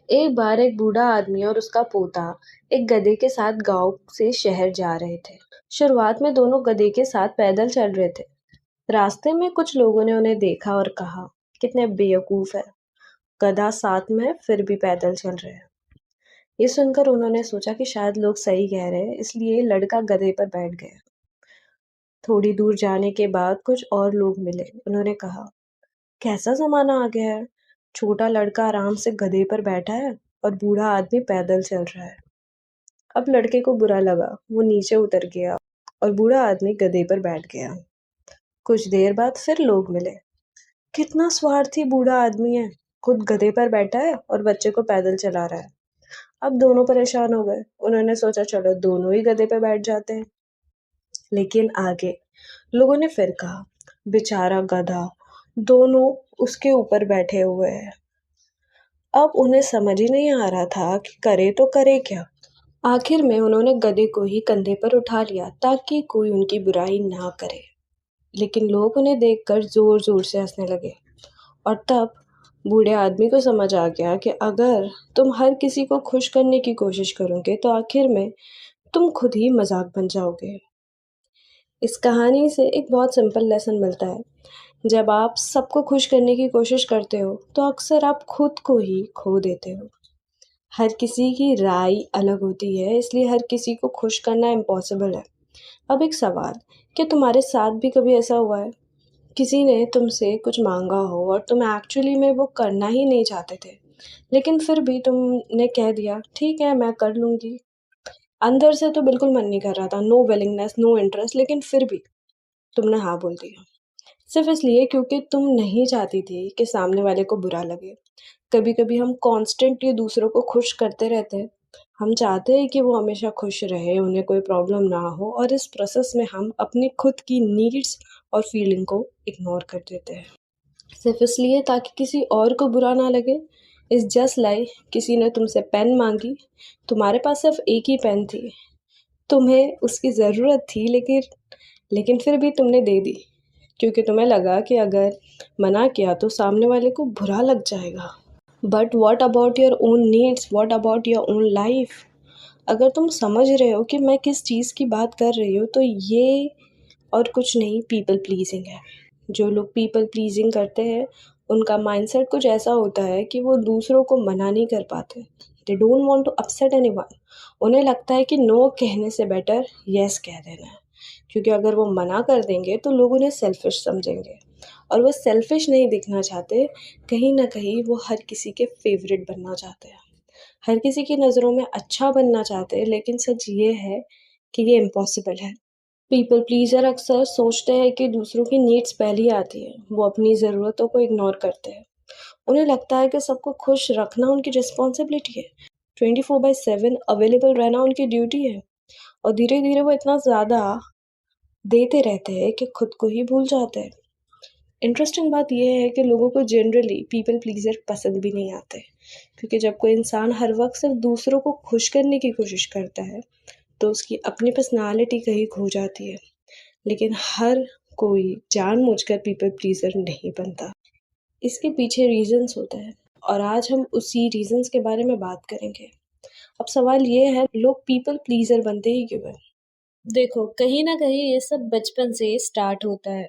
एक बार एक बूढ़ा आदमी और उसका पोता एक गधे के साथ गांव से शहर जा रहे थे। शुरुआत में दोनों गधे के साथ पैदल चल रहे थे। रास्ते में कुछ लोगों ने उन्हें देखा और कहा, कितने बेवकूफ है, गधा साथ में फिर भी पैदल चल रहे हैं। ये सुनकर उन्होंने सोचा कि शायद लोग सही कह रहे हैं, इसलिए लड़का गधे पर बैठ गया। थोड़ी दूर जाने के बाद कुछ और लोग मिले। उन्होंने कहा, कैसा जमाना आ गया है, छोटा लड़का आराम से गधे पर बैठा है और बूढ़ा आदमी पैदल चल रहा है। अब लड़के को बुरा लगा, वो नीचे उतर गया और बूढ़ा आदमी गधे पर बैठ गया। कुछ देर बाद फिर लोग मिले। कितना स्वार्थी बूढ़ा आदमी है, खुद गधे पर बैठा है और बच्चे को पैदल चला रहा है। अब दोनों परेशान हो गए। उन्होंने सोचा, चलो दोनों ही गधे पर बैठ जाते हैं। लेकिन आगे लोगों ने फिर कहा, बेचारा गधा, दोनों उसके ऊपर बैठे हुए हैं। अब उन्हें समझ ही नहीं आ रहा था कि करे तो करे क्या। आखिर में उन्होंने गधे को ही कंधे पर उठा लिया ताकि कोई उनकी बुराई ना करे। लेकिन लोग उन्हें देखकर जोर जोर से हंसने लगे। और तब बूढ़े आदमी को समझ आ गया कि अगर तुम हर किसी को खुश करने की कोशिश करोगे तो आखिर में तुम खुद ही मजाक बन जाओगे। इस कहानी से एक बहुत सिंपल लेसन मिलता है। जब आप सबको खुश करने की कोशिश करते हो तो अक्सर आप खुद को ही खो देते हो। हर किसी की राय अलग होती है, इसलिए हर किसी को खुश करना इम्पॉसिबल है। अब एक सवाल, क्या तुम्हारे साथ भी कभी ऐसा हुआ है? किसी ने तुमसे कुछ मांगा हो और तुम एक्चुअली में वो करना ही नहीं चाहते थे, लेकिन फिर भी तुमने कह दिया, ठीक है मैं कर लूँगी। अंदर से तो बिल्कुल मन नहीं कर रहा था, नो विलिंगनेस, नो इंटरेस्ट, लेकिन फिर भी तुमने हाँ बोल दिया। सिर्फ इसलिए क्योंकि तुम नहीं चाहती थी कि सामने वाले को बुरा लगे। कभी-कभी हम कॉन्स्टेंटली दूसरों को खुश करते रहते हैं। हम चाहते हैं कि वो हमेशा खुश रहे, उन्हें कोई प्रॉब्लम ना हो, और इस प्रोसेस में हम अपनी खुद की नीड्स और फीलिंग को इग्नोर कर देते हैं। सिर्फ इसलिए ताकि किसी और को बुरा ना लगे। इस जस्ट लाइक किसी ने तुमसे पेन मांगी, तुम्हारे पास सिर्फ एक ही पेन थी, तुम्हें उसकी ज़रूरत थी, लेकिन फिर भी तुमने दे दी क्योंकि तुम्हें लगा कि अगर मना किया तो सामने वाले को बुरा लग जाएगा। But what about your own needs, what about your own life? अगर तुम समझ रहे हो कि मैं किस चीज़ की बात कर रही हूँ, तो ये और कुछ नहीं, पीपल प्लीजिंग है। जो लोग पीपल प्लीजिंग करते हैं उनका माइंडसेट कुछ ऐसा होता है कि वो दूसरों को मना नहीं कर पाते। They don't want to upset anyone. उन्हें लगता है कि नो कहने से बेटर यस कह देना है, क्योंकि अगर वो मना कर देंगे तो लोग उन्हें सेल्फिश समझेंगे और वो सेल्फिश नहीं दिखना चाहते। कहीं ना कहीं वो हर किसी के फेवरेट बनना चाहते हैं, हर किसी की नज़रों में अच्छा बनना चाहते हैं, लेकिन सच ये है कि ये इम्पॉसिबल है। पीपल प्लीजर अक्सर सोचते हैं कि दूसरों की नीड्स पहली आती है। वो अपनी ज़रूरतों को इग्नोर करते हैं। उन्हें लगता है कि सबको खुश रखना उनकी रिस्पॉन्सिबिलिटी है, 24/7 अवेलेबल रहना उनकी ड्यूटी है। और धीरे धीरे वो इतना ज़्यादा देते रहते हैं कि खुद को ही भूल जाते हैं। इंटरेस्टिंग बात यह है कि लोगों को जनरली पीपल प्लीजर पसंद भी नहीं आते, क्योंकि जब कोई इंसान हर वक्त सिर्फ दूसरों को खुश करने की कोशिश करता है तो उसकी अपनी पर्सनालिटी कहीं खो जाती है। लेकिन हर कोई जानबूझकर पीपल प्लीजर नहीं बनता। इसके पीछे रीजंस होते हैं और आज हम उसी रीजंस के बारे में बात करेंगे। अब सवाल ये है, लोग पीपल प्लीजर बनते ही क्यों हैं? देखो, कहीं ना कहीं ये सब बचपन से स्टार्ट होता है।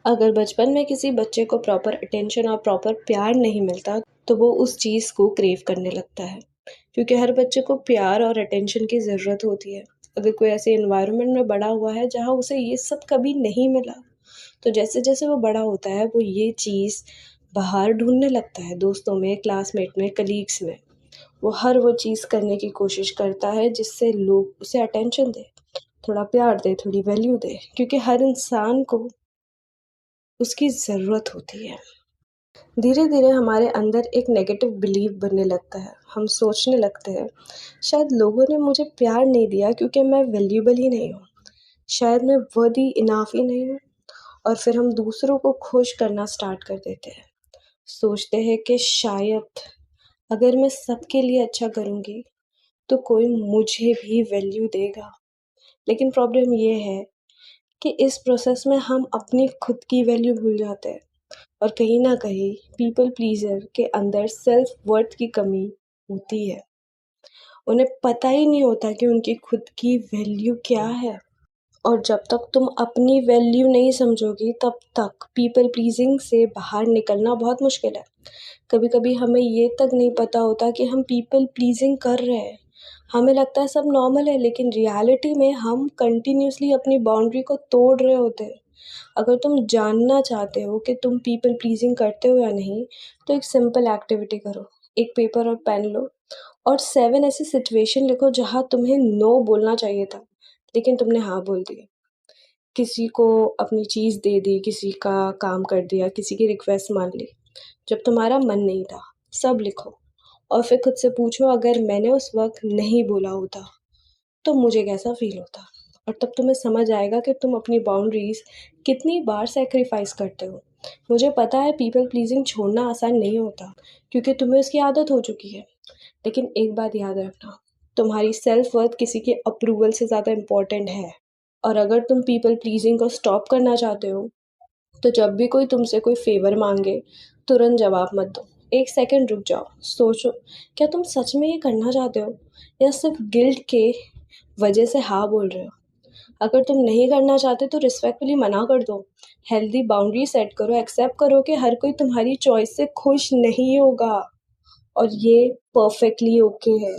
अगर बचपन में किसी बच्चे को प्रॉपर अटेंशन और प्रॉपर प्यार नहीं मिलता तो वो उस चीज़ को क्रेव करने लगता है, क्योंकि हर बच्चे को प्यार और अटेंशन की ज़रूरत होती है। अगर कोई ऐसे इन्वायरमेंट में बड़ा हुआ है जहाँ उसे ये सब कभी नहीं मिला, तो जैसे जैसे वो बड़ा होता है वो ये चीज़ बाहर ढूंढने लगता है, दोस्तों में, क्लासमेट में, कलीग्स में। वो हर वो चीज़ करने की कोशिश करता है जिससे लोग उसे अटेंशन दे, थोड़ा प्यार दे, थोड़ी वैल्यू दे, क्योंकि हर इंसान को उसकी ज़रूरत होती है। धीरे धीरे हमारे अंदर एक नेगेटिव बिलीव बनने लगता है। हम सोचने लगते हैं, शायद लोगों ने मुझे प्यार नहीं दिया क्योंकि मैं वैल्यूएबल ही नहीं हूँ, शायद मैं वर्दी इनफ ही नहीं हूँ। और फिर हम दूसरों को खुश करना स्टार्ट कर देते हैं। सोचते हैं कि शायद अगर मैं सबके लिए अच्छा करूँगी तो कोई मुझे भी वैल्यू देगा। लेकिन प्रॉब्लम ये है कि इस प्रोसेस में हम अपनी खुद की वैल्यू भूल जाते हैं। और कहीं ना कहीं पीपल प्लीजर के अंदर सेल्फ वर्थ की कमी होती है। उन्हें पता ही नहीं होता कि उनकी खुद की वैल्यू क्या है। और जब तक तुम अपनी वैल्यू नहीं समझोगी तब तक पीपल प्लीजिंग से बाहर निकलना बहुत मुश्किल है। कभी कभी हमें ये तक नहीं पता होता कि हम पीपल प्लीजिंग कर रहे हैं। हमें लगता है सब नॉर्मल है, लेकिन रियलिटी में हम कंटिन्यूसली अपनी बाउंड्री को तोड़ रहे होते हैं। अगर तुम जानना चाहते हो कि तुम पीपल प्लीजिंग करते हो या नहीं, तो एक सिंपल एक्टिविटी करो। एक पेपर और पेन लो और 7 ऐसी सिचुएशन लिखो जहाँ तुम्हें नो बोलना चाहिए था, लेकिन तुमने हाँ बोल दिया। किसी को अपनी चीज़ दे दी, किसी का काम कर दिया, किसी की रिक्वेस्ट मान ली, जब तुम्हारा मन नहीं था। सब लिखो और फिर खुद से पूछो, अगर मैंने उस वक़्त नहीं बोला होता, तो मुझे कैसा फ़ील होता? और तब तुम्हें समझ आएगा कि तुम अपनी बाउंड्रीज़ कितनी बार सैक्रिफ़ाइस करते हो। मुझे पता है पीपल प्लीज़िंग छोड़ना आसान नहीं होता, क्योंकि तुम्हें उसकी आदत हो चुकी है। लेकिन एक बात याद रखना, तुम्हारी सेल्फ वर्थ किसी के अप्रूवल से ज़्यादा इम्पोर्टेंट है। और अगर तुम पीपल प्लीज़िंग को स्टॉप करना चाहते हो, तो जब भी कोई तुमसे कोई फ़ेवर माँगे, तुरंत जवाब मत दो। 1 सेकंड रुक जाओ, सोचो, क्या तुम सच में ये करना चाहते हो या सिर्फ़ गिल्ट के वजह से हाँ बोल रहे हो? अगर तुम नहीं करना चाहते तो रिस्पेक्टफुली मना कर दो। हेल्दी बाउंड्री सेट करो, एक्सेप्ट करो कि हर कोई तुम्हारी चॉइस से खुश नहीं होगा और ये परफेक्टली ओके है।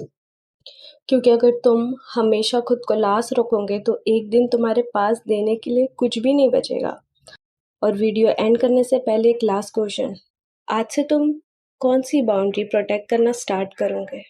क्योंकि अगर तुम हमेशा खुद को लास्ट रखोगे तो एक दिन तुम्हारे पास देने के लिए कुछ भी नहीं बचेगा। और वीडियो एंड करने से पहले एक लास्ट क्वेश्चन, आज से तुम कौन सी बाउंड्री प्रोटेक्ट करना स्टार्ट करोगे?